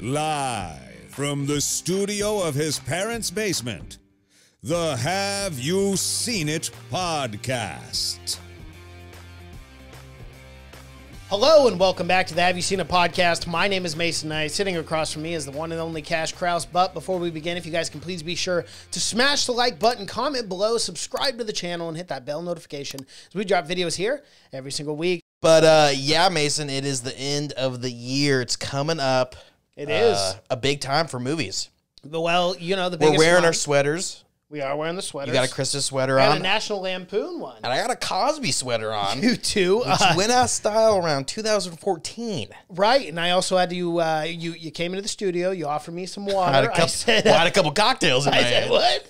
Live from the studio of his parents' basement, the Have You Seen It podcast. Hello and welcome back to the Have You Seen It podcast. My name is Mason Knight. Sitting across from me is the one and only Cash Kraus. But before we begin, if you guys can please be sure to smash the like button, comment below, subscribe to the channel, and hit that bell notification as we drop videos here every single week. But yeah, Mason, it is the end of the year. It's coming up. It is a big time for movies. Well, you know, the biggest We're wearing one. our sweaters. We are wearing the sweaters. You got a Christmas sweater I on. got a National Lampoon one. And I got a Cosby sweater on. You too. Which went out of style around 2014. Right, and I also had to, you came into the studio, you offered me some water. I had a couple cocktails in my said, hand. what?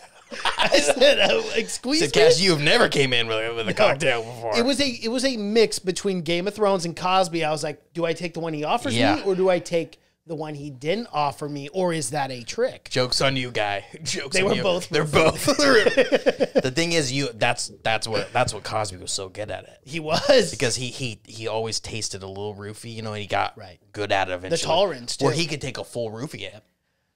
I said, squeeze Said, Cash, you have never came in with a cocktail before. It was a mix between Game of Thrones and Cosby. I was like, do I take the one he offers me, or do I take the one he didn't offer me, or is that a trick? Joke's on you, guy. Joke's They on were you. both. They're both. The thing is, that's what Cosby was so good at it. He was. Because he always tasted a little roofie, you know, and he got Right. good at it eventually. The tolerance, too. Where he could take a full roofie in.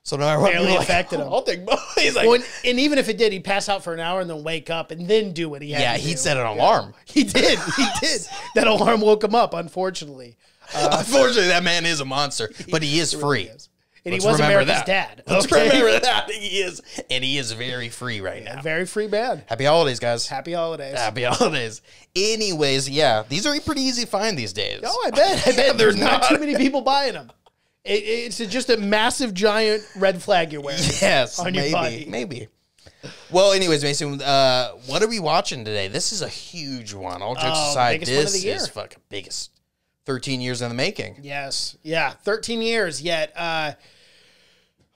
So no matter what, Barely people are affected him. I'll take both. He's like, Well, and even if it did, he'd pass out for an hour and then wake up and then do what he had yeah, to do. he'd set an alarm. He did. He did. That alarm woke him up, unfortunately. Unfortunately, that man is a monster, but he is free. Really is. And Let's he was remember America's that. dad. Let's Okay? remember that. He is, and he is very free right now. Very free man. Happy holidays, guys. Happy holidays. Happy holidays. Anyways, yeah, these are pretty easy to find these days. Oh, I bet. There's not not. too many people buying them. It's just a massive, giant red flag you're wearing. Yes, on your body. maybe. Well, anyways, Mason, what are we watching today? This is a huge one. All jokes aside, biggest one of this the year. is fucking biggest. 13 years in the making. Yes. Yeah. 13 years yet.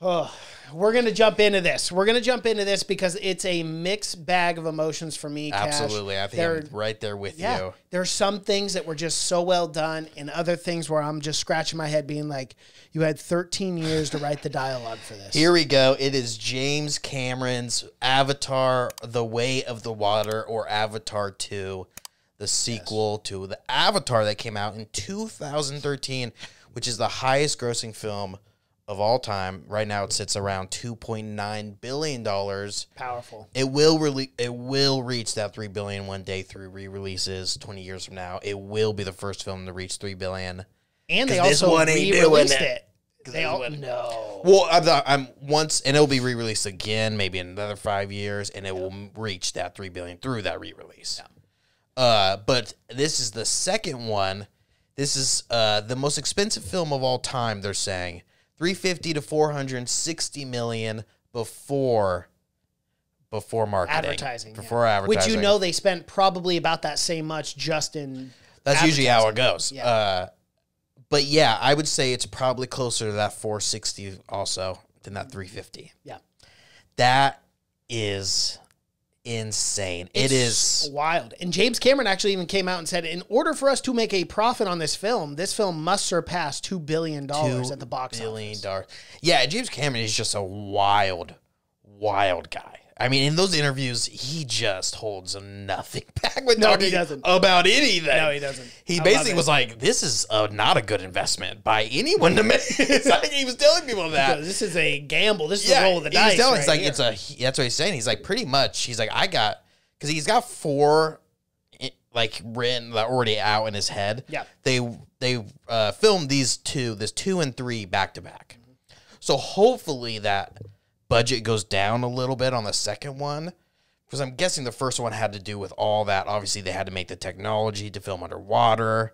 We're going to jump into this. We're going to jump into this because it's a mixed bag of emotions for me, Cash. Absolutely. I think I'm right there with you. There's some things that were just so well done and other things where I'm just scratching my head being like, you had 13 years to write the dialogue for this. Here we go. It is James Cameron's Avatar, The Way of the Water, or Avatar 2, the sequel to the Avatar that came out in 2013, which is the highest grossing film of all time. Right now it sits around $2.9 billion. Powerful. It will reach that $3 billion one day through re-releases 20 years from now. It will be the first film to reach $3 billion. And they 'Cause this also one ain't re-released doing it. They all no. Well, I'm once, and it'll be re-released again, maybe in another 5 years, and it will reach that $3 billion through that re-release. But this is the second one. This is the most expensive film of all time. They're saying $350 to $460 million before marketing, Advertising. before advertising. Which you know they spent probably about that same much just in. That's usually how it goes. Yeah. But yeah, I would say it's probably closer to that 460 also than that 350. Yeah. That is insane. It is wild. And James Cameron actually even came out and said, in order for us to make a profit on this film must surpass $2 billion at the box office. Yeah, James Cameron is just a wild guy. I mean, in those interviews, he just holds nothing back with talking about anything. No, he doesn't. He basically was like, this is not a good investment by anyone to make. It's like he was telling people that. This is a gamble. This is a roll of the dice. He was telling, that's what he's saying. He's like, pretty much, he's like, because he's got 4 like written already out in his head. Yeah. They filmed this 2 and 3 back to back. So hopefully that budget goes down a little bit on the second one, because I'm guessing the first one had to do with all that. Obviously, they had to make the technology to film underwater,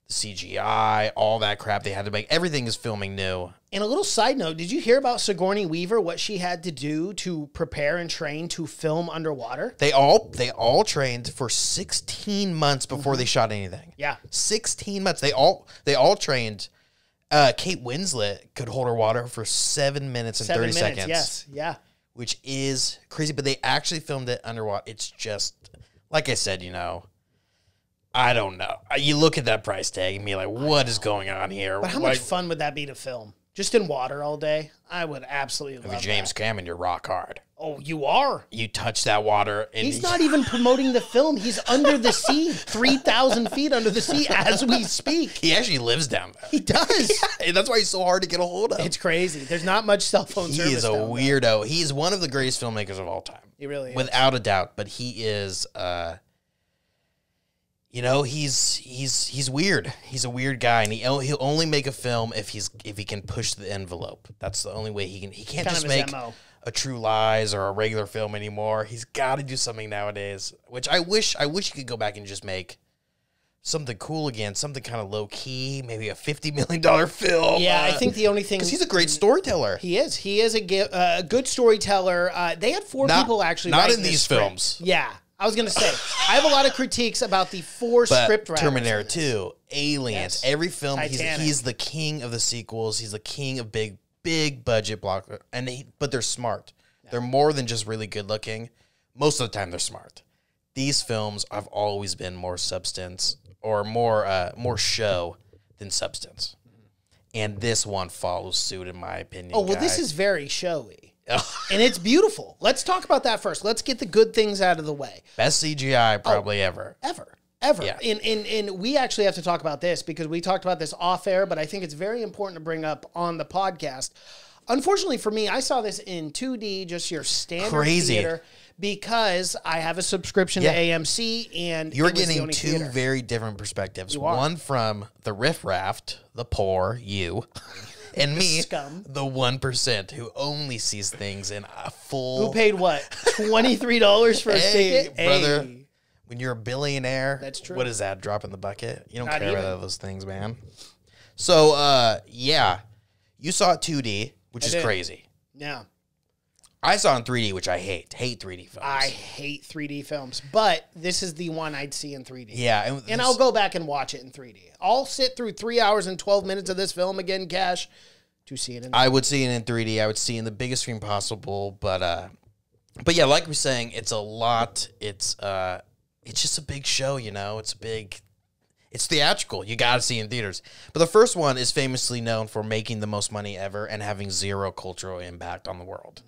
the CGI, all that crap. They had to make everything is filming new. And a little side note, did you hear about Sigourney Weaver, what she had to do to prepare and train to film underwater? They all trained for 16 months before they shot anything. Yeah. 16 months. They all trained. Kate Winslet could hold her water for 7 minutes and 30 seconds. Yes, yeah. Which is crazy, but they actually filmed it underwater. It's just, like I said, I don't know. You look at that price tag and be like, what is going on here? But how much fun would that be to film? just in water all day, I would absolutely If love you're James that. Cameron, you're rock hard. Oh, you are. You touch that water, and He's not even promoting the film. He's under the sea, 3,000 feet under the sea as we speak. He actually lives down there. He does. And that's why he's so hard to get a hold of. It's crazy. There's not much cell phone He service. is a down there. weirdo. He's one of the greatest filmmakers of all time. He really is. Without a doubt. But he is, you know, he's weird. He's a weird guy, and he'll only make a film if he can push the envelope. That's the only way he can. He can't Kind just of his make MO. a True Lies or a regular film anymore. He's got to do something nowadays. Which I wish he could go back and just make something cool again, something kind of low key, maybe a $50 million film. Yeah, I think the only thing because he's a great storyteller. He is. He is a good storyteller. They had four people actually. Not writing in this these script. films. Yeah, I was gonna say I have a lot of critiques about the four But script writers. Terminator in this. 2, Aliens, Yes. every film, Titanic. he's the king of the sequels. He's the king of big budget block, but they're smart. They're more than just really good looking. Most of the time, they're smart. These films have always been more substance or more show than substance, and this one follows suit, in my opinion. Oh well, this guy. is very showy, and it's beautiful. Let's talk about that first. Let's get the good things out of the way. best CGI probably ever. Ever. Yeah. And we actually have to talk about this because we talked about this off air, but I think it's very important to bring up on the podcast. Unfortunately for me, I saw this in 2D, just your standard Crazy. theater, because I have a subscription Yeah. to AMC, and You're it was the getting only two theater. very different perspectives. You are. One from the riffraff, the poor, you, and me, scum. the 1% who only sees things in a full. Who paid what? $23 for a Hey, ticket? brother. Hey. When you're a billionaire, That's true. What is that? Drop in the bucket? You don't Not care even. about those things, man. So, yeah, you saw it 2D, which I is did. crazy. Yeah. I saw it in 3D, which I hate. Hate 3D films. I hate 3D films, but this is the one I'd see in 3D. yeah, And I'll go back and watch it in 3D. I'll sit through 3 hours and 12 minutes of this film again, Cash, to see it in I would see it in 3D. I would see it in the biggest screen possible. But yeah, like we're saying, it's a lot. It's just a big show, you know. It's theatrical. You got to see it in theaters. But the first one is famously known for making the most money ever and having zero cultural impact on the world.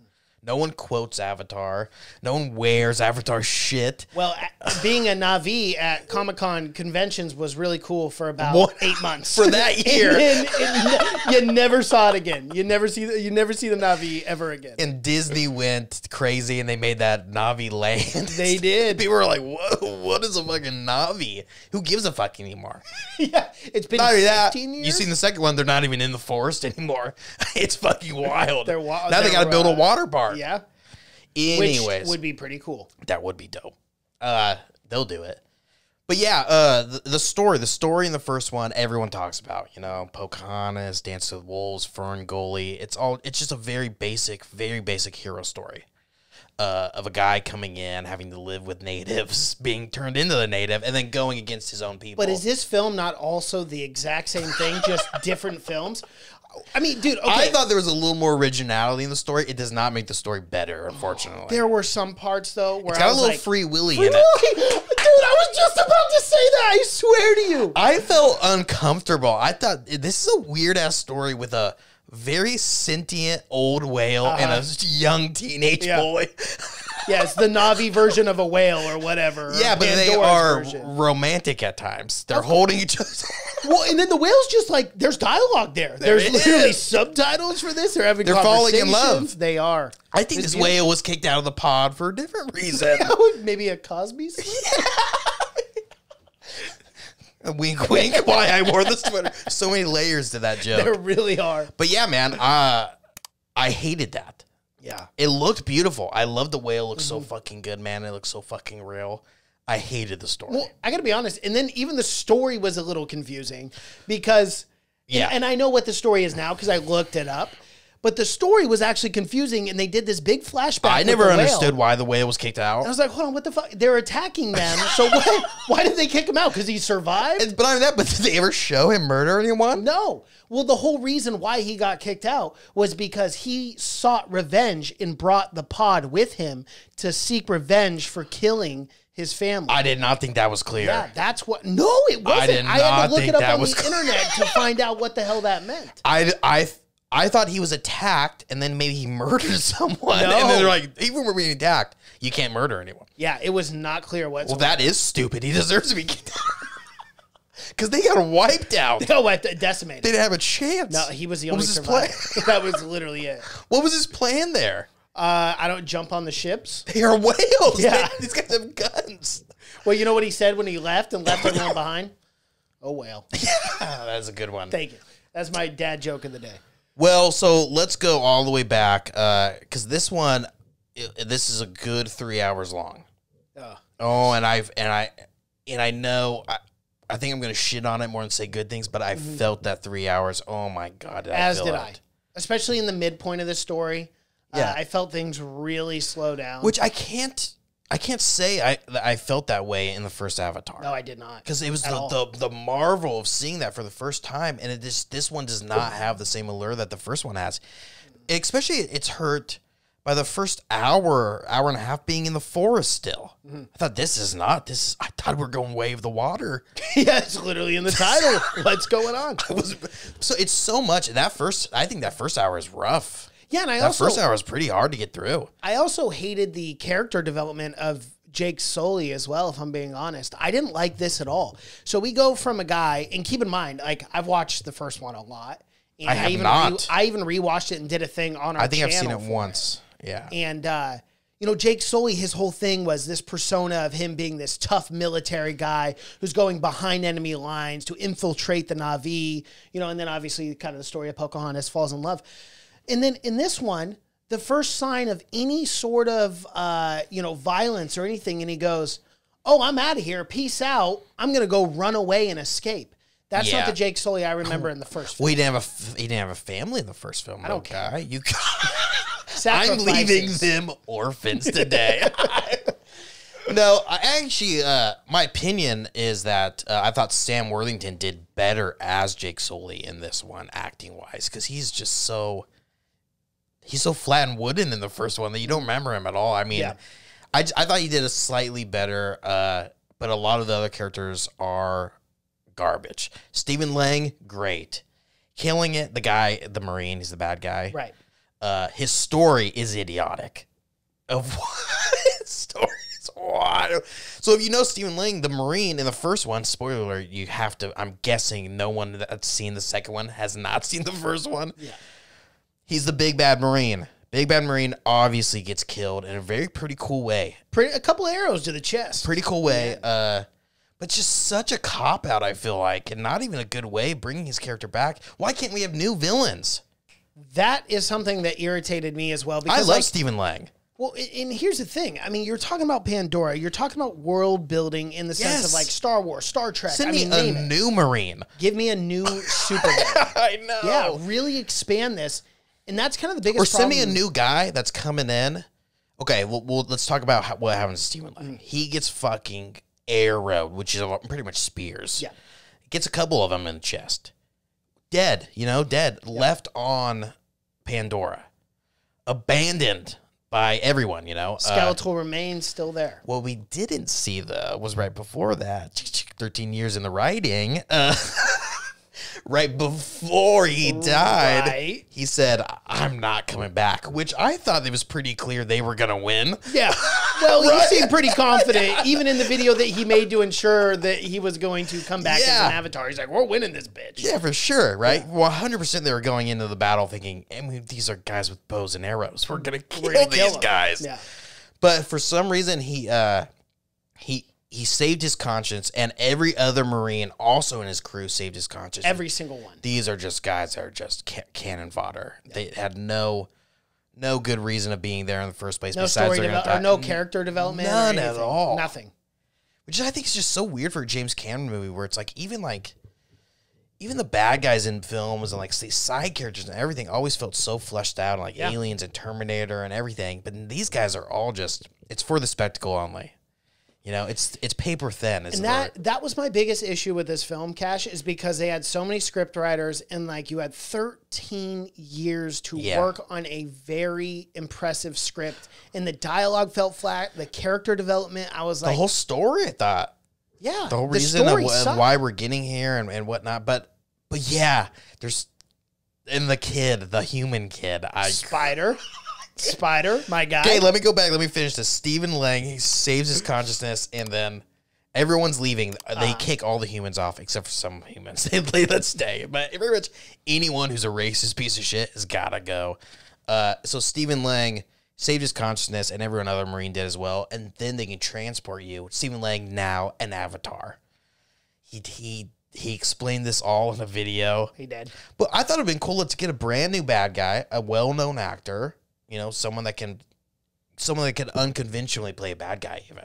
No one quotes Avatar. No one wears Avatar shit. Well, being a Na'vi at Comic-Con conventions was really cool for about 8 months. For that year. And you never saw it again. You never see the Na'vi ever again. And Disney went crazy and they made that Na'vi land. They did. People were like, whoa, what is a fucking Na'vi? Who gives a fuck anymore? Yeah, it's been Not only that, 15 years. you seen the second one, they're not even in the forest anymore. It's fucking wild. They're wild. Now they got to build a water park. Yeah, Anyways, which would be pretty cool. that would be dope. They'll do it. But yeah, the story in the first one, everyone talks about, you know, Pocahontas, Dance with Wolves, Fern Gully. It's just a very basic hero story. Of a guy coming in, having to live with natives, being turned into the native, and then going against his own people. But is this film not also the exact same thing, just different films? I mean, dude, okay. I thought there was a little more originality in the story. It does not make the story better, unfortunately. There were some parts, though, where It's I got a was little like, Free Willy in Really? it. Dude, I was just about to say that. I swear to you. I felt uncomfortable. I thought this is a weird ass story with a very sentient old whale and a young teenage Yeah. boy. Yeah, it's the Na'vi version of a whale or whatever. Yeah, or but they Pandora's are version. romantic at times. They're holding each other. Well, and then the whale's just like, there's dialogue there. There's it literally is. subtitles for this. They're having They're falling in love. conversations. They are. I think It's this whale was kicked out of the pod for a different reason. Maybe a Cosby scene? Wink, wink. Why I wore the sweater. So many layers to that joke. There really are. But yeah, man, I hated that. Yeah. It looked beautiful. I love the whale. It looks so fucking good, man. It looks so fucking real. I hated the story. Well, I got to be honest. And then even the story was a little confusing because, Yeah. and I know what the story is now because I looked it up, but the story was actually confusing and they did this big flashback. I with never the whale. understood why the whale was kicked out. I was like, hold on, what the fuck? They're attacking them. So why did they kick him out? Because he survived? But not only that, but did they ever show him murder anyone? No. Well, the whole reason why he got kicked out was because he sought revenge and brought the pod with him to seek revenge for killing his family. I did not think that was clear. Yeah, that's what. No, it wasn't. did I had not to look think it up that on was the clear. internet to find out what the hell that meant. I I thought he was attacked, and then maybe he murdered someone. No. And then they're like, even when we're being attacked, you can't murder anyone. Yeah, it was not clear whatsoever. Well, that is stupid. He deserves to be because they got wiped out. No, decimated. They didn't have a chance. No, he was the What only was his survivor. plan? That was literally it. What was his plan there? I don't jump on the ships. They are whales. Yeah. These guys have guns. Well, you know what he said when he left and left everyone behind? Oh, well. That's a good one. Thank you. That's my dad joke of the day. Well, so let's go all the way back because this one, this is a good 3 hours long. Oh, and I know I think I'm gonna shit on it more than say good things, but I felt that 3 hours. Oh my god, As did I, especially in the midpoint of the story. Yeah, I felt things really slow down. Which I can't say I felt that way in the first Avatar. No, I did not. Because it was the marvel of seeing that for the first time, and this one does not have the same allure that the first one has. Especially, it's hurt by the first hour and a half being in the forest still. I thought I thought we were going Wave the Water. Yeah, it's literally in the title. What's going on? So it's so much. And I think that first hour is rough. Yeah, and that first hour is pretty hard to get through. I also hated the character development of Jake Sully as well, if I'm being honest. I didn't like this at all. So we go from a guy, and keep in mind, like, I've watched the first one a lot. And I have not. I even rewatched it and did a thing on our channel. I think I've seen it once. Yeah. And, Jake Sully, his whole thing was this persona of him being this tough military guy who's going behind enemy lines to infiltrate the Na'vi, and then obviously kind of the story of Pocahontas falls in love. And then in this one, the first sign of any sort of, violence or anything, and he goes, "Oh, I'm out of here. Peace out. I'm going to go run away and escape." That's not the Jake Sully I remember in the first film. Well, he didn't have a family in the first film. I don't care. I'm leaving them orphans today. No, my opinion is that I thought Sam Worthington did better as Jake Sully in this one, acting-wise, because he's just so flat and wooden in the first one that you don't remember him at all. I mean, I thought he did a slightly better, but a lot of the other characters are garbage. Stephen Lang, great. Killing it, the Marine, he's the bad guy. Right. His story is idiotic. Of what? His story is wild. So if you know Stephen Lang, the Marine in the first one, spoiler alert, you have to, I'm guessing no one that's seen the second one has not seen the first one. Yeah. He's the big bad Marine. Big bad Marine obviously gets killed in a very pretty cool way. A couple arrows to the chest. Pretty cool way. Yeah. But just such a cop-out, I feel like, and not even a good way of bringing his character back. Why can't we have new villains? That is something that irritated me as well. Because I love Stephen Lang. Well, and here's the thing. I mean, you're talking about Pandora. You're talking about world building in the sense of like Star Wars, Star Trek. Send me a new Marine. Give me a new Superman. I know. Yeah, really expand this. And that's kind of the biggest problem. Or send me a new guy that's coming in. Okay, well let's talk about what happens to Stephen Lang. He gets fucking arrowed, which is pretty much spears. Yeah. Gets a couple of them in the chest. Dead, dead. Yeah. Left on Pandora. Abandoned by everyone, Skeletal remains still there. What we didn't see, though, was right before that. 13 years in the writing. Right before he died, he said, "I'm not coming back," which I thought it was pretty clear they were going to win. Yeah. Well, he seemed pretty confident, even in the video that he made to ensure that he was going to come back as an Avatar. He's like, "We're winning this bitch." Yeah, for sure, right? Yeah. 100% they were going into the battle thinking, these are guys with bows and arrows. We're going to kill these guys. Yeah. But for some reason, he saved his conscience, and every other Marine also in his crew saved his conscience. Every single one. These are just guys that are just cannon fodder. Yeah. They had no good reason of being there in the first place. No besides story development, or no character development. None at all. Nothing. Which I think is just so weird for a James Cameron movie, where it's like even the bad guys in films and the side characters and everything always felt so fleshed out, and Aliens and Terminator and everything. But these guys are all just, it's for the spectacle only. It's paper thin. And that was my biggest issue with this film, Cash, is because they had so many script writers, and you had 13 years to work on a very impressive script, and the dialogue felt flat. The character development, I was like, the whole story, I thought. Yeah, the whole reason of why we're getting here and whatnot. But yeah, there's And the kid, the human kid. Spider, my guy. Okay, let me go back. Let me finish this. Stephen Lang, he saves his consciousness, and then everyone's leaving. They kick all the humans off, except for some humans. They let that stay. But pretty much anyone who's a racist piece of shit has got to go. So Stephen Lang saved his consciousness, and every other Marine did as well. And then they can transport you. Stephen Lang, now an avatar. He explained this all in a video. He did. But I thought it'd been cool to get a brand new bad guy, a well-known actor, someone that can unconventionally play a bad guy even.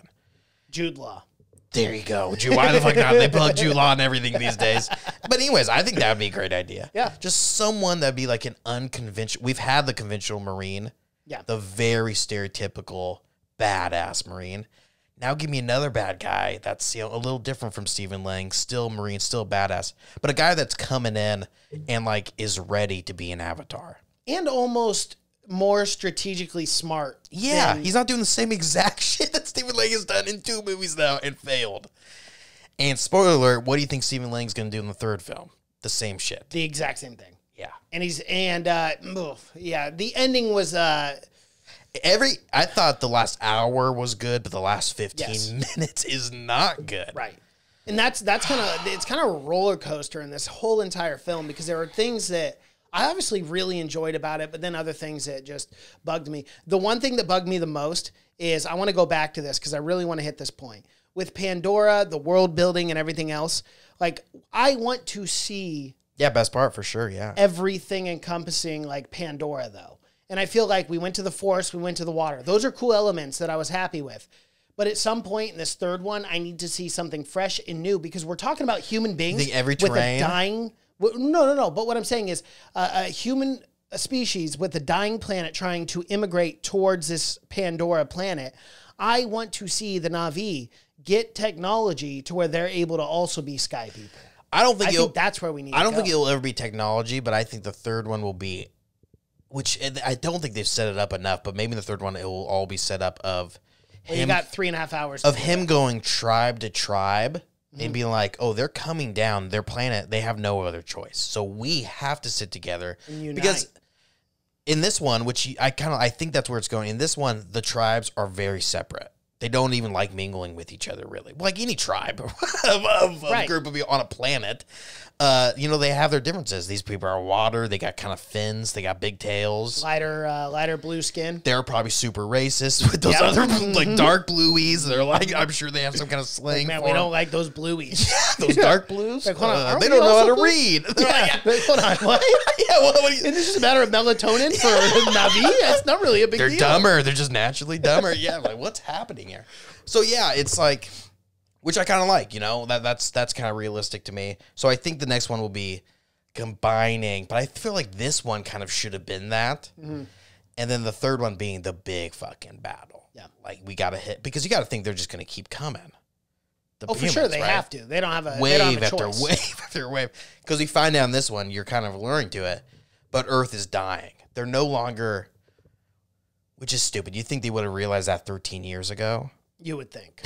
Jude Law. There you go. Why the fuck not? They plug Jude Law and everything these days. But anyways, I think that would be a great idea. Yeah. Just someone that'd be like an unconventional. We've had the conventional Marine. Yeah. The very stereotypical badass Marine. Now give me another bad guy that's a little different from Stephen Lang, still Marine, still badass, but a guy that's coming in and is ready to be an avatar. And almost more strategically smart. Yeah, he's not doing the same exact shit that Stephen Lang has done in 2 movies now and failed. And spoiler alert, what do you think Stephen Lang's going to do in the 3rd film? The same shit. The exact same thing. Yeah. And the ending was I thought the last hour was good, but the last 15 minutes is not good. Right. And that's kind of it's kind of a roller coaster in this whole entire film, because there are things that I obviously really enjoyed about it, but then other things that just bugged me. The one thing that bugged me the most is, I want to go back to this because I really want to hit this point. With Pandora, the world building and everything else, I want to see best part for sure, yeah. everything encompassing Pandora though. And I feel like we went to the forest, we went to the water. Those are cool elements that I was happy with. But at some point in this 3rd one, I need to see something fresh and new, because we're talking about human beings every with terrain? a dying... No. But what I'm saying is a human species with a dying planet trying to immigrate towards this Pandora planet. I want to see the Na'vi get technology to where they're able to also be sky people. I think that's where we need to go. I don't think it'll ever be technology, but I think the 3rd one will be... Which I don't think they've set it up enough, but maybe the 3rd one, it will all be set up of him. You got 3.5 hours. Of him going tribe to tribe and being like, oh, they're coming down their planet. They have no other choice. So we have to sit together. And unite. Because in this one, which I think that's where it's going. In this one, the tribes are very separate. They don't even like mingling with each other, really. Like any tribe of Right. group of people on a planet. They have their differences. These people are water. They got kind of fins. They got big tails. Lighter blue skin. They're probably super racist with those other dark blueies. They're I'm sure they have some kind of slang. Man, for we them. don't like those blueies. Those dark blues. Hold on, aren't they we don't know how also to read. Hold on, what? What Is this just a matter of melatonin for Na'vi? It's not really a big They're deal. dumber. They're just naturally dumber. Yeah, what's happening here? So yeah, it's which I kind of like. That's kind of realistic to me. So I think the next one will be combining, but I feel like this one kind of should have been that. Mm-hmm. And then the 3rd one being the big fucking battle. Yeah. We got to hit, because you got to think they're just going to keep coming. For sure, they have to. They don't have a wave they don't have a after choice. wave after wave. Because we find out in this one, you're kind of learning to it, but Earth is dying. They're no longer, which is stupid. You think they would have realized that 13 years ago? You would think.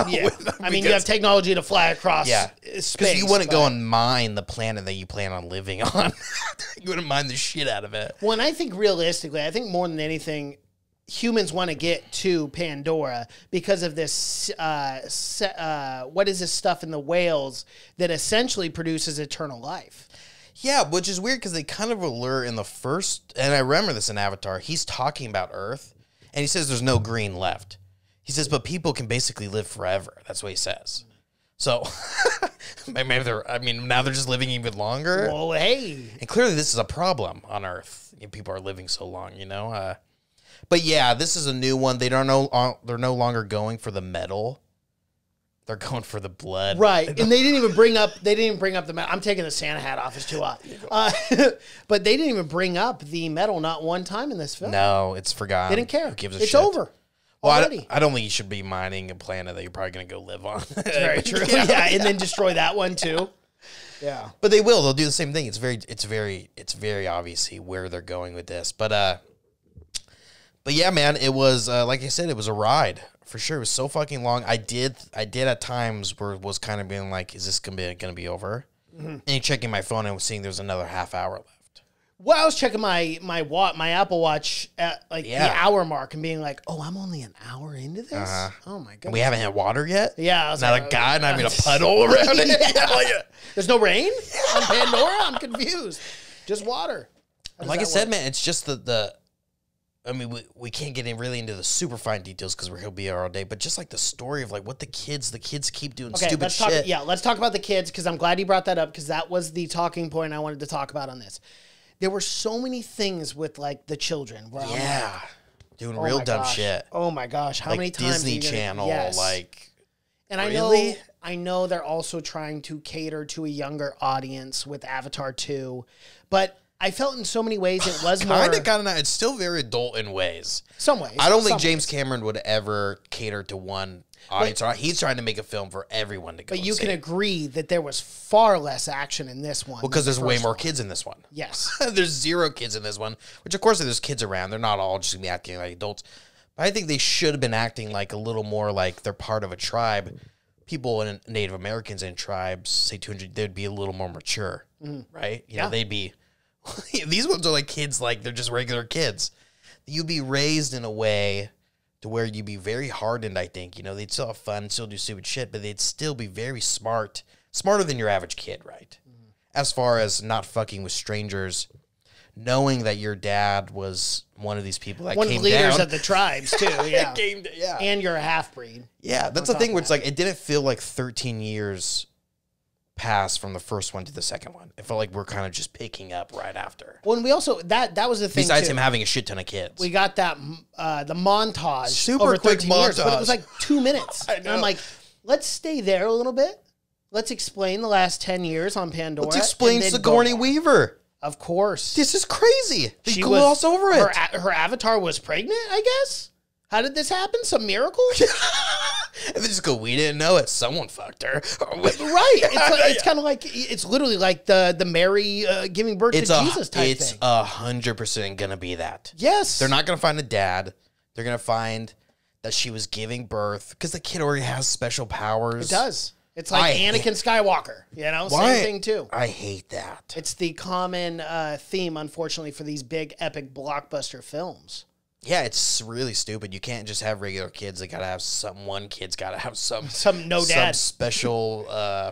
Yeah. I mean, you have technology to fly across space. Because you wouldn't go and mine the planet that you plan on living on. You wouldn't mine the shit out of it. Well, and I think realistically, I think more than anything, humans want to get to Pandora because of this, what is this stuff in the whales that essentially produces eternal life? Yeah, which is weird because they kind of allure in the first, and I remember this in Avatar, he's talking about Earth, and he says there's no green left. He says, but people can basically live forever. That's what he says. So, now they're just living even longer. Well, hey. And clearly this is a problem on Earth. People are living so long, But yeah, this is a new one. They're no longer going for the metal. They're going for the blood. Right. And they didn't even bring up the metal. I'm taking the Santa hat off. It's too hot. But they didn't even bring up the metal not one time in this film. No, it's forgotten. They didn't care. Who gives a it's shit? Over. Well, already. I don't think you should be mining a planet that you're probably going to go live on. That's very true. Yeah, and then destroy that one too. Yeah. But they will. They'll do the same thing. It's very obvious where they're going with this. But yeah, man, it was like I said, it was a ride for sure. It was so fucking long. I did at times where it was kind of being like, is this gonna be over? Mm-hmm. And checking my phone and was seeing there's another half hour left. Well, I was checking my Apple Watch at like the hour mark and being like, "Oh, I'm only an hour into this." Oh my god! We haven't had water yet. Yeah, I was not like, a guy, not even a puddle around it. There's no rain on Pandora. I'm confused. Just water. Like I said, man, it's just the. I mean, we can't get really into the super fine details because he'll be here all day. But just like the story of like what the kids keep doing stupid shit. Let's talk about the kids because I'm glad you brought that up because that was the talking point I wanted to talk about on this. There were so many things with like the children. Where doing real dumb shit. Oh my gosh, how many times? Disney Channel, like. And I know they're also trying to cater to a younger audience with Avatar 2, but I felt in so many ways it was more... Kind of, it's still very adult in ways. Some ways. I don't think James Cameron would ever cater to one audience. He's trying to make a film for everyone to go But you can agree that there was far less action in this one. Well, because there's way more kids in this one. Yes. There's 0 kids in this one, which of course there's kids around. They're not all just going to be acting like adults. But I think they should have been acting like a little more like they're part of a tribe. People in Native Americans in tribes, say 200, they'd be a little more mature, right? You know, they'd be... These ones are like kids, like they're just regular kids. You'd be raised in a way to where you'd be very hardened, I think. You know, they'd still have fun, still do stupid shit, but they'd still be very smart. Smarter than your average kid, right? As far as not fucking with strangers, knowing that your dad was one of these people that one came of the leaders down. of the tribes, too, yeah. Yeah. And you're a half-breed. Yeah, that's the thing where it's like, it didn't feel like 13 years passed from the first one to the second one. It felt like we're kind of just picking up right after. Well, and we also, that was the thing, besides too. him having a shit ton of kids. We got that, the montage. Super over quick 13 years, but montage. it was like 2 minutes. I know. And I'm like, let's stay there a little bit. Let's explain the last 10 years on Pandora. Let's explain and then Sigourney Weaver. Of course. This is crazy. They gloss over it. Her avatar was pregnant, I guess? How did this happen? Some miracle? And they just go, we didn't know it. Someone fucked her. Right. It's kind of like, it's literally like the Mary giving birth to Jesus type thing. It's 100% going to be that. Yes. They're not going to find a dad. They're going to find that she was giving birth because the kid already has special powers. It does. It's like Anakin Skywalker, you know? Same thing, too. I hate that. It's the common theme, unfortunately, for these big, epic blockbuster films. Yeah, it's really stupid. You can't just have regular kids. They gotta have one kid's gotta have some no dad, some special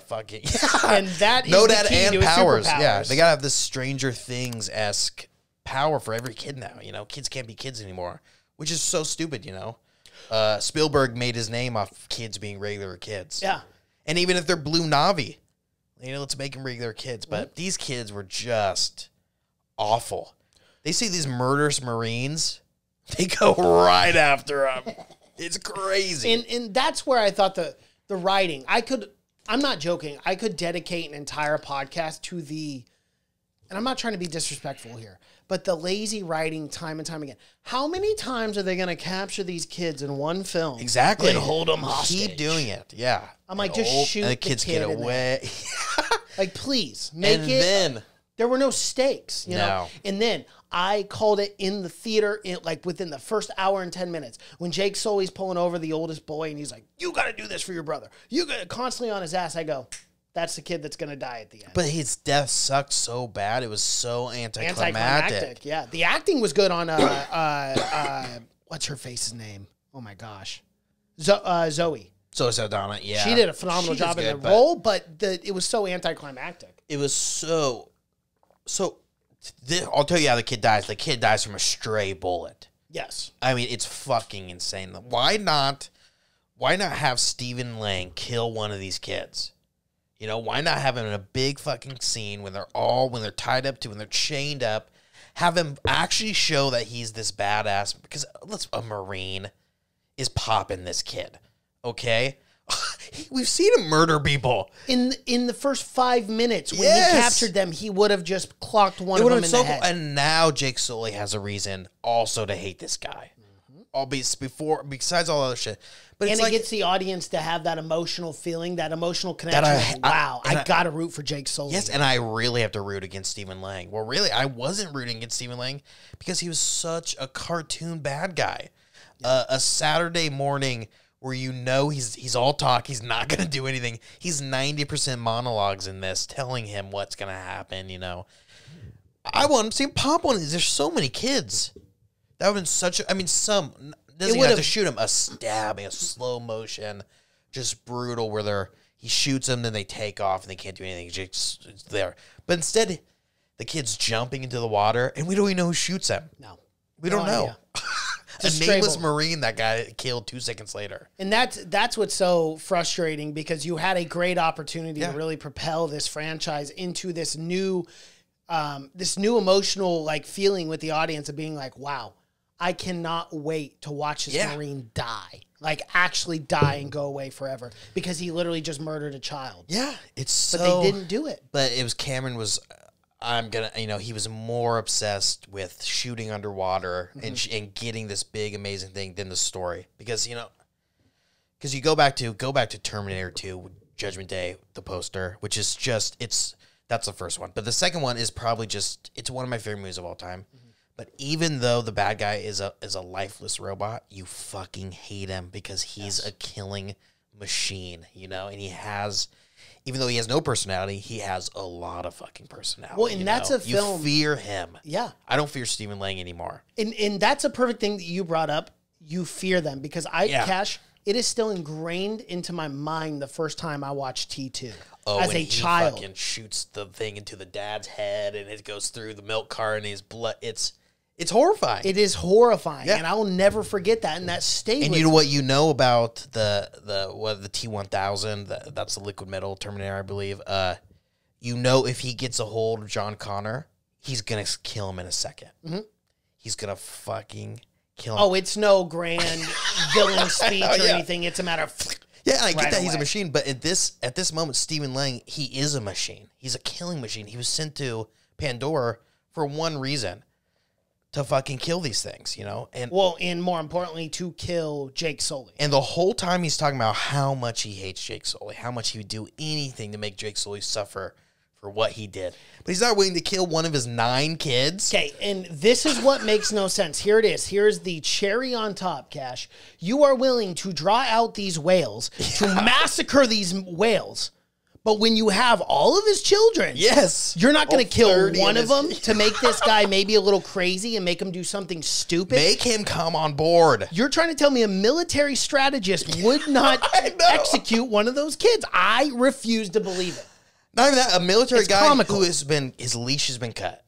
fucking and that is no the dad key and to powers. Superpowers. Yeah, they gotta have this Stranger Things-esque power for every kid now. You know, kids can't be kids anymore, which is so stupid. You know, Spielberg made his name off kids being regular kids. Yeah, and even if they're Blue Navi, you know, let's make them regular kids. But these kids were just awful. They see these murderous Marines. They go right after him. It's crazy. And that's where I thought the writing, I'm not joking, I could dedicate an entire podcast to and I'm not trying to be disrespectful here, but the lazy writing time and time again. How many times are they going to capture these kids in one film? Exactly. And hold them hostage? Keep doing it. Yeah. I'm like, just shoot and the kids kid get in away. Like, please, make and it. then there were no stakes, you know? No. And then I called it in the theater, like within the first hour and 10 minutes, when Jake Sully's pulling over the oldest boy and he's like, you got to do this for your brother. You got constantly on his ass. I go, that's the kid that's going to die at the end. But his death sucked so bad. It was so anticlimactic. Yeah. The acting was good on, what's her face's name? Oh my gosh. Zoe. So Saldana, yeah. She did a phenomenal job in the role, but it was so anticlimactic. It was so I'll tell you how the kid dies. The kid dies from a stray bullet. Yes. I mean, it's fucking insane. Why not have Stephen Lang kill one of these kids? You know, why not have him in a big fucking scene when they're tied up when they're chained up, have him actually show that he's this badass, because a Marine is popping this kid. Okay? We've seen him murder people. In the first 5 minutes, when he captured them, he would have just clocked one of them in the head. And now Jake Sully has a reason also to hate this guy. Besides all other shit. But and it's it gets the audience to have that emotional feeling, that emotional connection. I got to root for Jake Sully. Yes, and I really have to root against Stephen Lang. Well, really, I wasn't rooting against Stephen Lang because he was such a cartoon bad guy. A Saturday morning where you know he's all talk, he's not going to do anything. He's 90% monologues in this, telling him what's going to happen, you know. I want to see him pop one. There's so many kids. That would have been such a... I mean, some... Doesn't even have to shoot him. A stabbing, a slow motion, just brutal where he shoots them, then they take off, and they can't do anything. Just it's there. But instead, the kid's jumping into the water, and we don't even know who shoots him. No. We don't know. A nameless Strable. Marine that got killed 2 seconds later. And that's what's so frustrating, because you had a great opportunity to really propel this franchise into this new emotional like feeling with the audience of being like, wow, I cannot wait to watch this Marine die. Like actually die and go away forever, because he literally just murdered a child. Yeah, it's but they didn't do it. But it was Cameron was. He was more obsessed with shooting underwater and getting this big, amazing thing than the story. Because, you go back to Terminator 2, Judgment Day, the poster, which is just, that's the first one. But the second one is probably it's one of my favorite movies of all time. But even though the bad guy is a lifeless robot, you fucking hate him because he's a killing machine, and he has... Even though he has no personality, he has a lot of fucking personality. Well, and that's a film... You fear him. Yeah. I don't fear Stephen Lang anymore. And that's a perfect thing that you brought up. You fear them. Because Cash, it is still ingrained into my mind the first time I watched T2. Oh, as a child. He fucking shoots the thing into the dad's head, and it goes through the milk cart, and his blood... It's horrifying. It is horrifying, and I will never forget that. And that stayed. And you know what you know about the T-1000? That's the liquid metal Terminator, I believe. If he gets a hold of John Connor, he's gonna kill him in a second. He's gonna fucking kill him. Oh, it's no grand villain speech or anything. It's a matter of I get that he's a machine, but at this moment, Stephen Lang, he is a machine. He's a killing machine. He was sent to Pandora for one reason. To fucking kill these things, and more importantly, to kill Jake Sully. And the whole time he's talking about how much he hates Jake Sully, how much he would do anything to make Jake Sully suffer for what he did. But he's not willing to kill one of his 9 kids. Okay, and this is what makes no sense. Here it is. Here's the cherry on top, Cash. You are willing to draw out these whales, to massacre these whales. But when you have all of his children, you're not going to kill one of them to make this guy maybe a little crazy and make him do something stupid. Make him come on board. You're trying to tell me a military strategist would not execute one of those kids. I refuse to believe it. Not even that, a military guy comical. who his leash has been cut.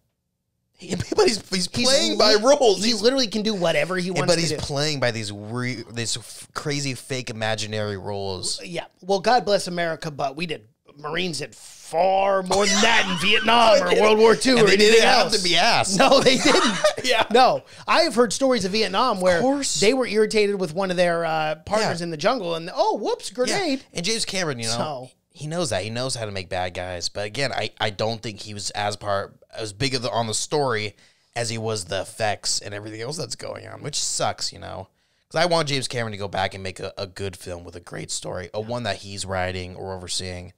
But he's playing by rules. He literally can do whatever he wants to do. But he's playing by these crazy fake imaginary rules. Yeah. Well, God bless America, but Marines did far more than that in Vietnam or World War II or anything else. They didn't have to be asked. No, they didn't. No. I have heard stories of Vietnam where they were irritated with one of their partners in the jungle and, whoops, grenade. Yeah. And James Cameron, he knows that. He knows how to make bad guys. But again, I don't think he was as big on the story as he was the effects and everything else that's going on, which sucks, Because I want James Cameron to go back and make a good film with a great story, one that he's writing or overseeing.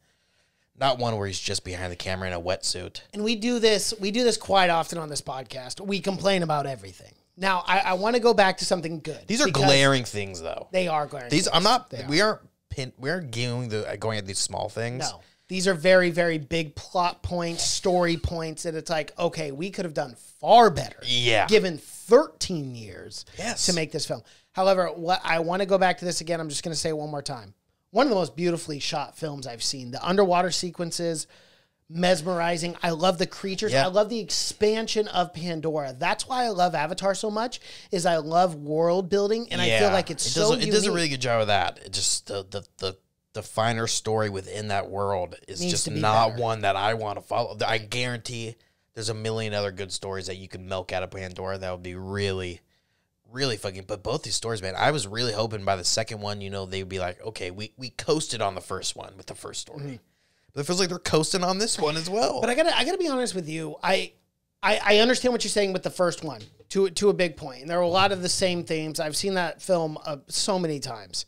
Not one where he's just behind the camera in a wetsuit. And we do this quite often on this podcast. We complain about everything. Now, I want to go back to something good. These are glaring things, though. They are glaring things. I'm not, we aren't going at these small things. No. These are very, very big plot points, story points that it's like, okay, we could have done far better. Yeah. Given 13 years to make this film. However, I want to go back to this again. I'm just going to say it one more time. One of the most beautifully shot films I've seen. The underwater sequences, mesmerizing. I love the creatures. I love the expansion of Pandora. That's why I love Avatar so much, is I love world building, and I feel like it does a really good job of that. It just the finer story within that world is just not better. One that I want to follow. I guarantee there's a million other good stories that you can milk out of Pandora that would be really... really fucking, but both these stories, man, I was really hoping by the second one, they would be like, okay, we coasted on the first one with the first story. But it feels like they're coasting on this one as well. But I gotta be honest with you. I understand what you're saying with the first one to a big point. And there are a lot of the same themes. I've seen that film so many times.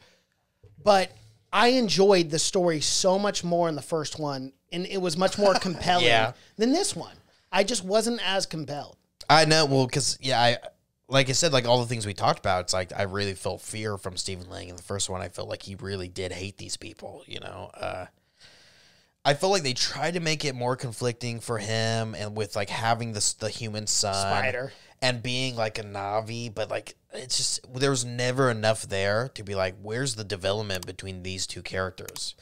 But I enjoyed the story so much more in the first one, and it was much more compelling than this one. I just wasn't as compelled. I know, well, because, like I said, like all the things we talked about, it's like I really felt fear from Stephen Lang in the first one. I felt like he really did hate these people, I feel like they tried to make it more conflicting for him, and with like having the human son Spider. and being like a Na'vi, but like it's just there was never enough there to be like, where's the development between these two characters?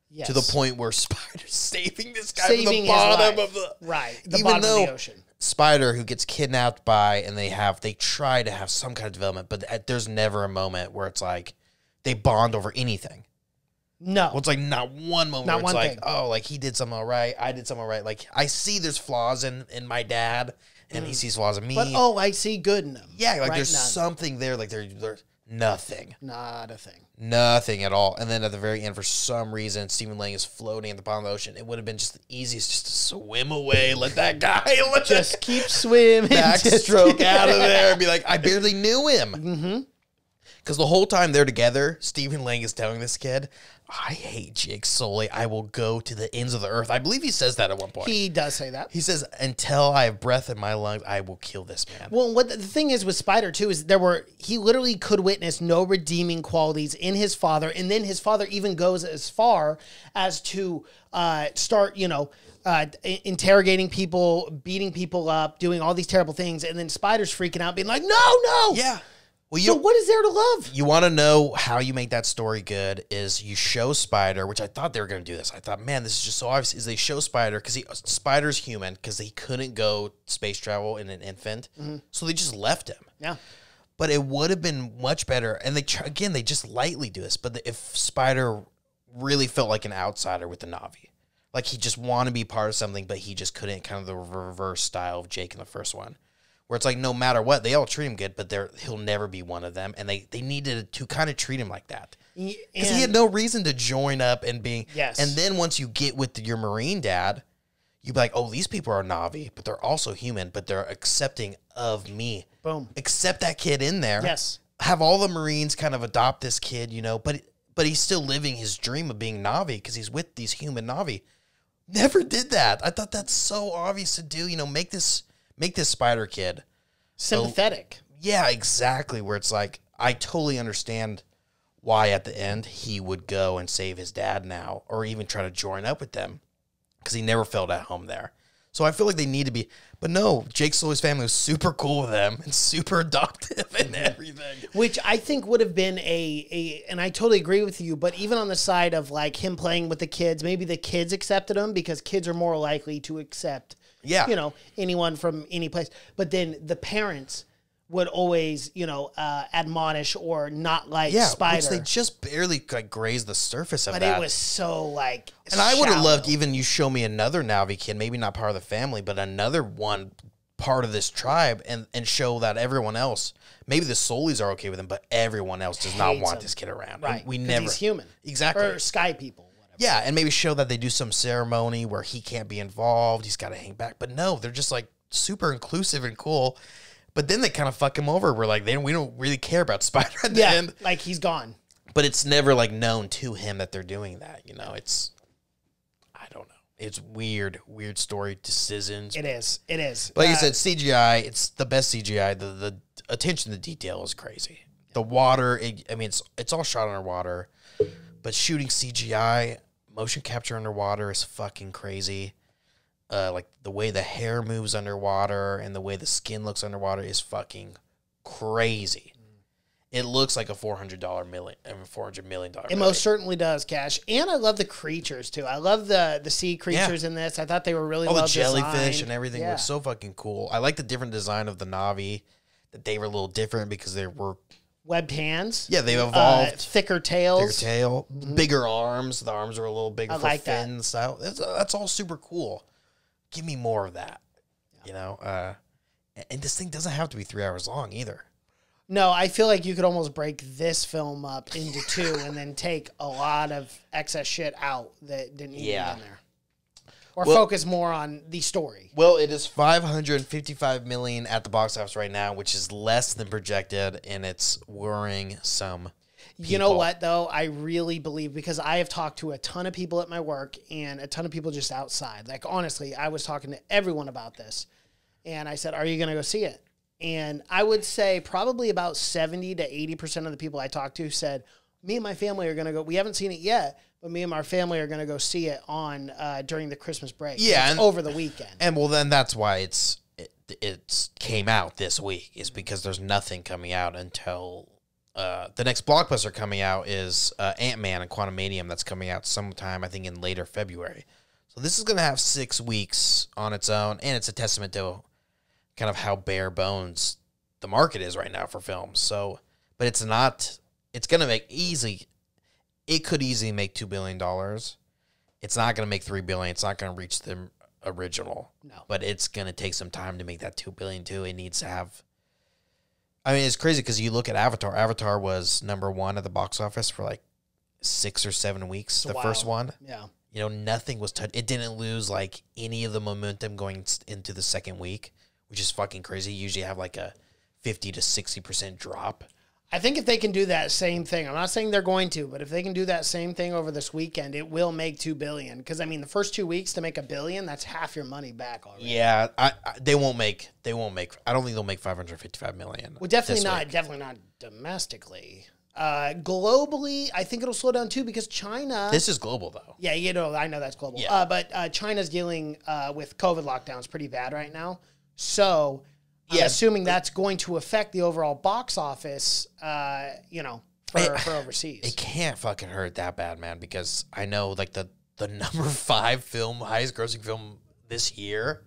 Yes. To the point where Spider's saving this guy Saving from his the bottom life. of the Right. The even bottom though of the ocean. Spider, who gets kidnapped by, and they try to have some kind of development, but there's never a moment where it's like they bond over anything. No. Well, it's like not one moment Not where it's one like, thing. oh, like he did something all right, I did something all right. Like I see there's flaws in my dad, and he sees flaws in me. But, oh, I see good in him. yeah, like Right, there's none. something there. Like there's nothing. Not a thing. Nothing at all. And then at the very end, for some reason, Stephen Lang is floating at the bottom of the ocean. It would have been just the easiest just to swim away, let that guy Just keep swimming. backstroke out of there and be like, I barely knew him. Mm-hmm. Because the whole time they're together, Stephen Lang is telling this kid, I hate Jake Sully. I will go to the ends of the earth. I believe he says that at one point. He does say that. He says, until I have breath in my lungs, I will kill this man. Well, what the thing is with Spider too is he literally could witness no redeeming qualities in his father, and then his father even goes as far as to start, interrogating people, beating people up, doing all these terrible things, and then Spider's freaking out, being like, "No!" Yeah. Well, So what is there to love? You want to know how you make that story good is you show Spider, which I thought they were going to do this. I thought, man, this is just so obvious. Is they show Spider because Spider's human because he couldn't go space travel in an infant, so they just left him. Yeah. But it would have been much better. And they just lightly do this. But if Spider really felt like an outsider with the Na'vi, like he just wanted to be part of something, but he just couldn't, kind of the reverse style of Jake in the first one. Where it's like, no matter what, they all treat him good, but he'll never be one of them. And they needed to kind of treat him like that. Because he had no reason to join up and being... Yes. And then once you get with your Marine dad, you'd be like, oh, these people are Na'vi, but they're also human, but they're accepting of me. Boom. Accept that kid in there. Yes. Have all the Marines kind of adopt this kid, but he's still living his dream of being Na'vi because he's with these human Na'vi. Never did that. I thought that's so obvious to do. Make this Spider kid Sympathetic. yeah, exactly. Where it's like, I totally understand why at the end he would go and save his dad now, or even try to join up with them, because he never felt at home there. So I feel like they need to be, but no, Jake Sully's family was super cool with them and super adoptive and everything. Which I think would have been and I totally agree with you, but even on the side of like him playing with the kids, maybe the kids accepted him because kids are more likely to accept, anyone from any place. But then the parents would always, admonish or not like Spider. Which they just barely grazed the surface of but that. it was so like, and I would have shallow. loved even you show me another Na'vi kid, maybe not part of the family, but another one part of this tribe, and show that everyone else, maybe the Solis are okay with him, but everyone else does not Hates want him. this kid around. Right. And we 'Cause never. he's human. Exactly. Or sky people. Whatever. Yeah, and maybe show that they do some ceremony where he can't be involved. He's got to hang back. But no, they're just like super inclusive and cool. But then they kind of fuck him over. We're like, we don't really care about Spider at the end. Like he's gone. But it's never like known to him that they're doing that. It's, I don't know. It's weird story decisions. It is. Like you said, CGI, it's the best CGI. The attention to detail is crazy. The water, it's all shot underwater. But shooting CGI, motion capture underwater is fucking crazy. Like the way the hair moves underwater and the way the skin looks underwater is fucking crazy. It looks like a $400 million. It most certainly does, Cash. And I love the creatures too. I love the sea creatures in this. I thought they were really all well the jellyfish designed. and everything was so fucking cool. I like the different design of the Na'vi, that they were a little different because they were webbed hands. Yeah, they've evolved. Thicker tails. Bigger tail, bigger arms. The arms are a little bigger for like that. fins. That's all super cool. Give me more of that. And this thing doesn't have to be 3 hours long either. No, I feel like you could almost break this film up into two and then take a lot of excess shit out that didn't need to be in there. Or focus more on the story. Well, it is $555 million at the box office right now, which is less than projected, and it's worrying some people. You know what, though? I really believe, because I have talked to a ton of people at my work and a ton of people just outside. Like, honestly, I was talking to everyone about this. And I said, are you going to go see it? And I would say probably about 70 to 80% of the people I talked to said, me and my family are going to go. We haven't seen it yet, but me and my family are going to go see it on during the Christmas break. Yeah, it's over the weekend. And well, then that's why it came out this week, is because there's nothing coming out until the next blockbuster coming out is Ant-Man and Quantumanium. That's coming out sometime, I think, in later February. So this is going to have 6 weeks on its own, and it's a testament to kind of how bare bones the market is right now for films. So, but it's not. It's going to make easy. It could easily make $2 billion. It's not going to make $3 billion. It's not going to reach the original. No. But it's going to take some time to make that $2 billion too. It needs to have. I mean, it's crazy because you look at Avatar. Avatar was #1 at the box office for like 6 or 7 weeks. The first one. Yeah. You know, nothing was touched. It didn't lose like any of the momentum going into the second week, which is fucking crazy. You usually have like a 50 to 60% drop. I think if they can do that same thing, I'm not saying they're going to, but if they can do that same thing over this weekend, it will make $2 billion. Because I mean, the first 2 weeks to make $1 billion, that's half your money back already. Yeah, they won't make. I don't think they'll make $555 million. Well, definitely not domestically. Globally, I think it'll slow down too because China. This is global though. Yeah, I know that's global. Yeah. But China's dealing with COVID lockdowns pretty bad right now. So. I'm Yeah, assuming that's going to affect the overall box office, for overseas. It can't fucking hurt that bad, man, because I know like the #5 film, highest grossing film this year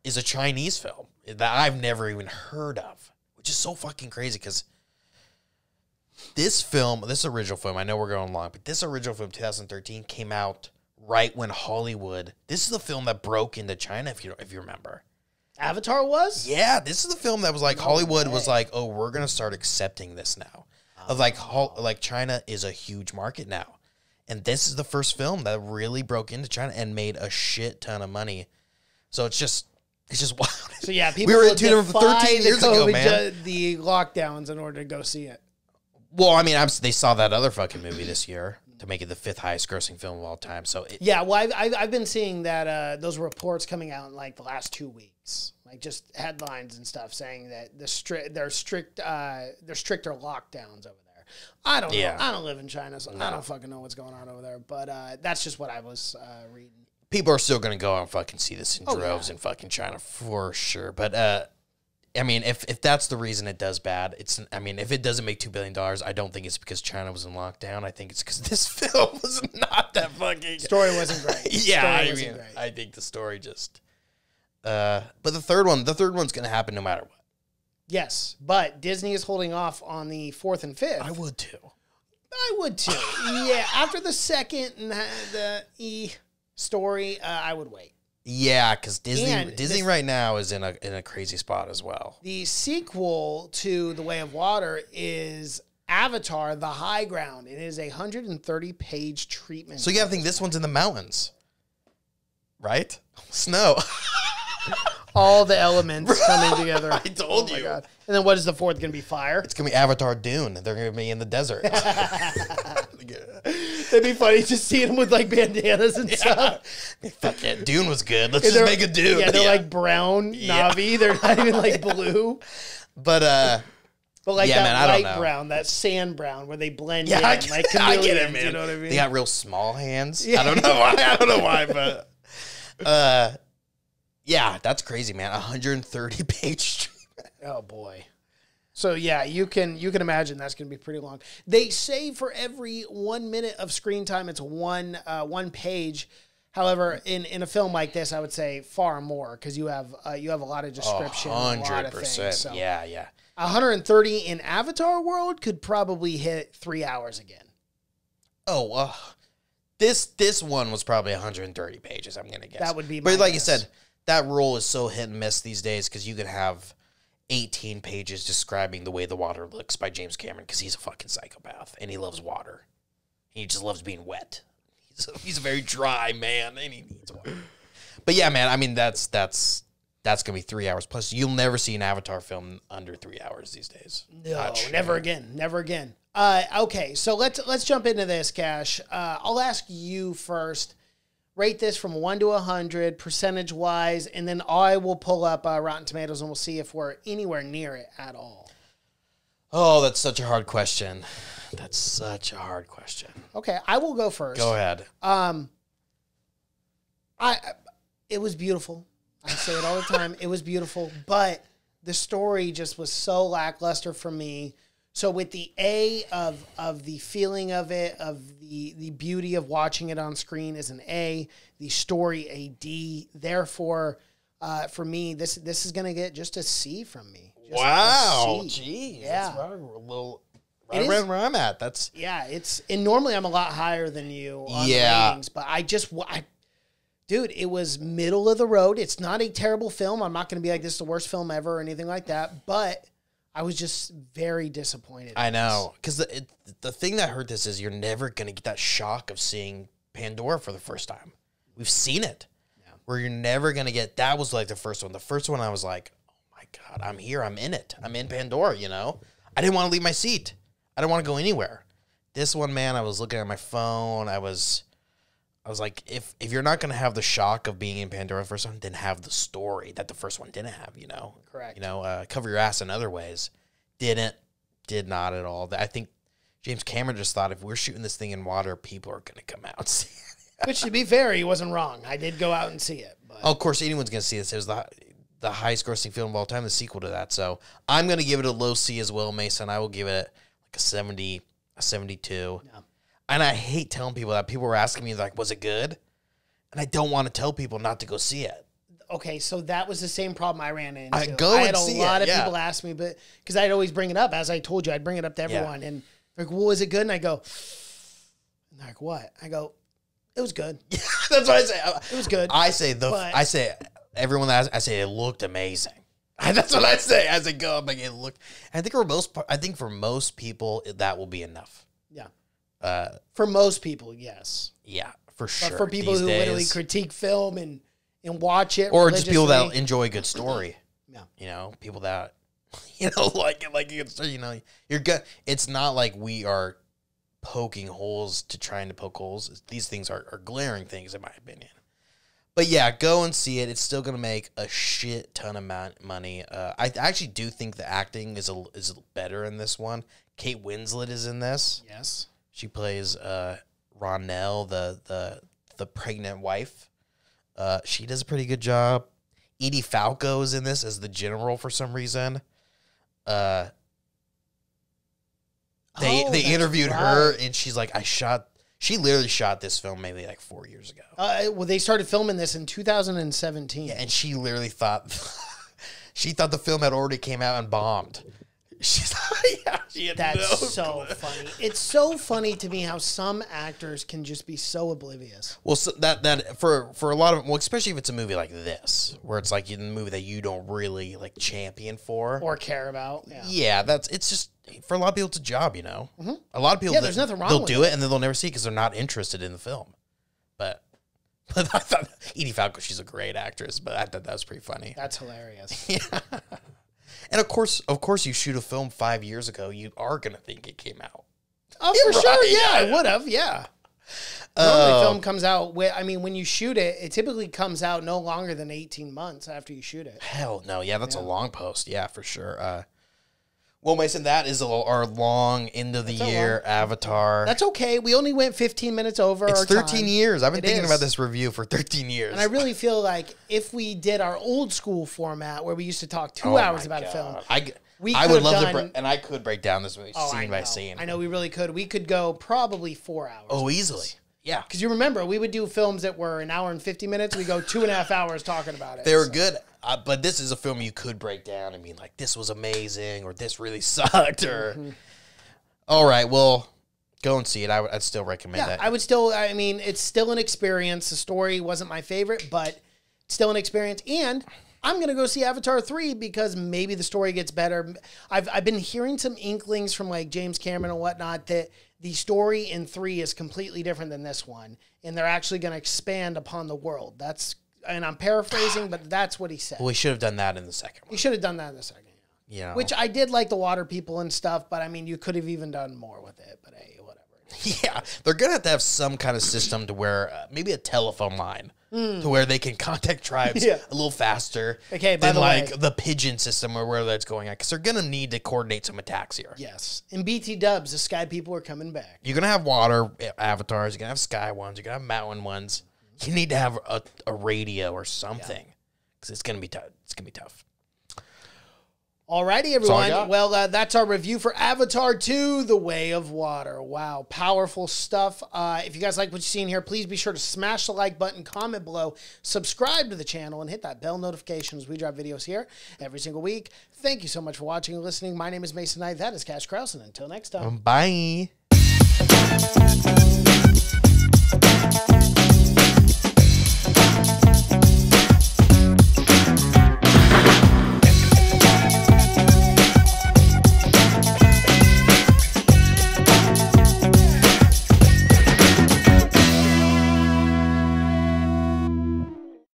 is a Chinese film that I've never even heard of, which is so fucking crazy because this original film, I know we're going long, but this original film, 2013, came out right when Hollywood, this is the film that broke into China, if you remember. Avatar was? Yeah, this is the film that was like Hollywood was like, oh, we're gonna start accepting this now. Of like China is a huge market now, and this is the first film that really broke into China and made a shit ton of money. So it's just wild. So yeah, people we were will in Tuna for defy 13 years ago, man. The lockdowns in order to go see it. Well, I mean, they saw that other fucking movie this year to make it the 5th highest grossing film of all time. So yeah, well, I've been seeing that those reports coming out in like the last 2 weeks, like just headlines and stuff saying that there's stricter lockdowns over there. I don't know. I don't live in China, so I don't fucking know what's going on over there. But that's just what I was reading. People are still gonna go out and fucking see this in droves in fucking China for sure. But I mean, if that's the reason it does bad, if it doesn't make $2 billion, I don't think it's because China was in lockdown. I think it's because this film was not that fucking... Story wasn't great. Yeah, I think the story just... but the third one's going to happen no matter what. Yes, but Disney is holding off on the 4th and 5th. I would too. Yeah, after the second and the story, I would wait. Yeah, because Disney right now is in a crazy spot as well. The sequel to The Way of Water is Avatar: The High Ground. It is a 130-page treatment. So you gotta think this one's in the mountains, right? Snow. All the elements coming together. I told you. God. And then what is the 4th going to be? Fire? It's going to be Avatar Dune. They're going to be in the desert. It'd be funny just seeing them with like bandanas and stuff. Fuck it. Dune was good. Let's just make a Dune. Yeah, they're like brown Na'vi. They're not even like blue. But like yeah, that man, light brown, that sand brown where they blend in. I Like I get it, man. You know what I mean? They got real small hands. Yeah. I don't know why, but yeah, that's crazy, man. 130-page. Oh boy. So yeah, you can imagine that's going to be pretty long. They say for every 1 minute of screen time, it's one page. However, in a film like this, I would say far more because you have a lot of description, 100%. A lot of things. So yeah. 130 in Avatar world could probably hit 3 hours again. Oh, this one was probably 130 pages. I'm gonna guess that would be. But like you said, that rule is so hit and miss these days because you could have 18 pages describing the way the water looks by James Cameron because he's a fucking psychopath and he loves water. He just loves being wet. He's a very dry man and he needs water. But yeah, man, I mean that's gonna be 3 hours plus. You'll never see an Avatar film under 3 hours these days. No, never again. Okay, so let's jump into this, Cash. I'll ask you first. Rate this from 1 to 100, percentage-wise, and then I will pull up Rotten Tomatoes and we'll see if we're anywhere near it at all. Oh, that's such a hard question. That's such a hard question. Okay, I will go first. Go ahead. It was beautiful. I say it all the time. It was beautiful, but the story just was so lackluster for me. So with the A of the feeling of it, of the beauty of watching it on screen is an A, the story a D. Therefore, for me, this is gonna get just a C from me. Just Wow, a C. geez, Yeah. that's a little It right is- around where I'm at. That's Yeah, and normally I'm a lot higher than you on Yeah. ratings, but dude, it was middle of the road. It's not a terrible film. I'm not going to be like, this is the worst film ever or anything like that, but I was just very disappointed. I know, because the thing that hurt this is you're never gonna get that shock of seeing Pandora for the first time. We've seen it, where you're never gonna get. That was like the first one. The first one, I was like, oh my god, I'm here. I'm in it. I'm in Pandora. You know, I didn't want to leave my seat. I didn't want to go anywhere. This one, man, I was looking at my phone. I was like, if you're not gonna have the shock of being in Pandora the first one, then have the story that the first one didn't have. You know, Correct. You know, cover your ass in other ways. Did not at all. I think James Cameron just thought if we're shooting this thing in water, people are gonna come out and see it. Which, to be fair, he wasn't wrong. I did go out and see it. But Oh, of course, anyone's gonna see this. It was the highest grossing film of all time, the sequel to that. So I'm gonna give it a low C as well, Mason. I will give it like a 70, a 72. Yeah. And I hate telling people that. People were asking me like, was it good? And I don't want to tell people not to go see it. Okay, so that was the same problem I ran into. I had and a see lot it, of yeah. people ask me, but because I'd always bring it up, as I told you, I'd bring it up to everyone, and they're like, "Well, is it good?" And I go, and they're like, "What?" I go, "It was good. That's what I say. It was good." I say everyone that I say it looked amazing. That's what I say as I go. I'm like, it looked. I think for most people that will be enough. Yeah. For most people, yes. Yeah, for sure. But for people these who days. literally critique film and watch it, or just people that religiously, enjoy a good story. Yeah. You know, people that like it, like a good story. You know, you're good. It's not like we are poking holes to trying to poke holes. These things are glaring things, in my opinion. But yeah, go and see it. It's still going to make a shit ton of money. I actually do think the acting is better in this one. Kate Winslet is in this. Yes. She plays Ronell, the pregnant wife. She does a pretty good job. Edie Falco is in this as the general for some reason. They that's interviewed right. her, and she's like, she literally shot this film maybe like 4 years ago. Well, they started filming this in 2017. And she literally thought the film had already came out and bombed. She's like, she had That's no so clue. funny. It's so funny to me how some actors can just be so oblivious. Well, so that for a lot of, well, especially if it's a movie like this, where it's like a movie that you don't really like champion for Or care about. Yeah. Yeah, it's just for a lot of people it's a job, you know. A lot of people, Yeah, there's nothing wrong they'll with do it. it and then they'll never see it because they're not interested in the film. But I thought Edie Falco, she's a great actress, but I thought that was pretty funny. That's hilarious. Yeah. And of course, you shoot a film 5 years ago, you are gonna think it came out. Oh, for Right, sure. Yeah, yeah. I would have. Yeah. Normally, film comes out. When you shoot it, it typically comes out no longer than 18 months after you shoot it. Hell no, yeah, that's a long post, yeah, for sure. Well, Mason, that is our long end of the year Avatar. That's okay. We only went 15 minutes over. It's our 13 time. years. I've been It thinking is. about this review for 13 years. And I really feel like if we did our old school format where we used to talk 2 Oh hours my about a film, God. we I could would have love to, done- and I could break down this movie I scene by know. scene. I know we really could. We could go probably 4 hours. Oh, easily. Yeah. Because you remember, we would do films that were an hour and 50 minutes. We go 2.5 hours talking about it. They were good, but this is a film you could break down and be like, this was amazing, or this really sucked, or... All right, well, go and see it. I'd still recommend Yeah, that. I would still, it's still an experience. The story wasn't my favorite, but still an experience. And I'm going to go see Avatar 3 because maybe the story gets better. I've been hearing some inklings from like James Cameron and whatnot that the story in 3 is completely different than this one. And they're actually going to expand upon the world. And I'm paraphrasing, but that's what he said. Well, we should have done that in the second He one. should have done that in the second. You know? Which I did like the water people and stuff, but I mean, you could have even done more with it. But hey, whatever. Yeah, they're gonna have to have some kind of system to where maybe a telephone line to where they can contact tribes a little faster. Okay, by than the like way, the pigeon system or where that's going at, because they're gonna need to coordinate some attacks here. yes, in BT Dubs, the Sky people are coming back. You're gonna have water avatars. You're gonna have sky ones. You're gonna have mountain ones. You need to have a radio or something because it's gonna be tough. It's gonna be tough. Alrighty, everyone. Well, that's our review for Avatar 2, The Way of Water. Wow, powerful stuff. If you guys like what you've seen here, please be sure to smash the like button, comment below, subscribe to the channel, and hit that bell notification as we drop videos here every single week. Thank you so much for watching and listening. My name is Mason Knight. That is Cash Krause, and until next time. Bye.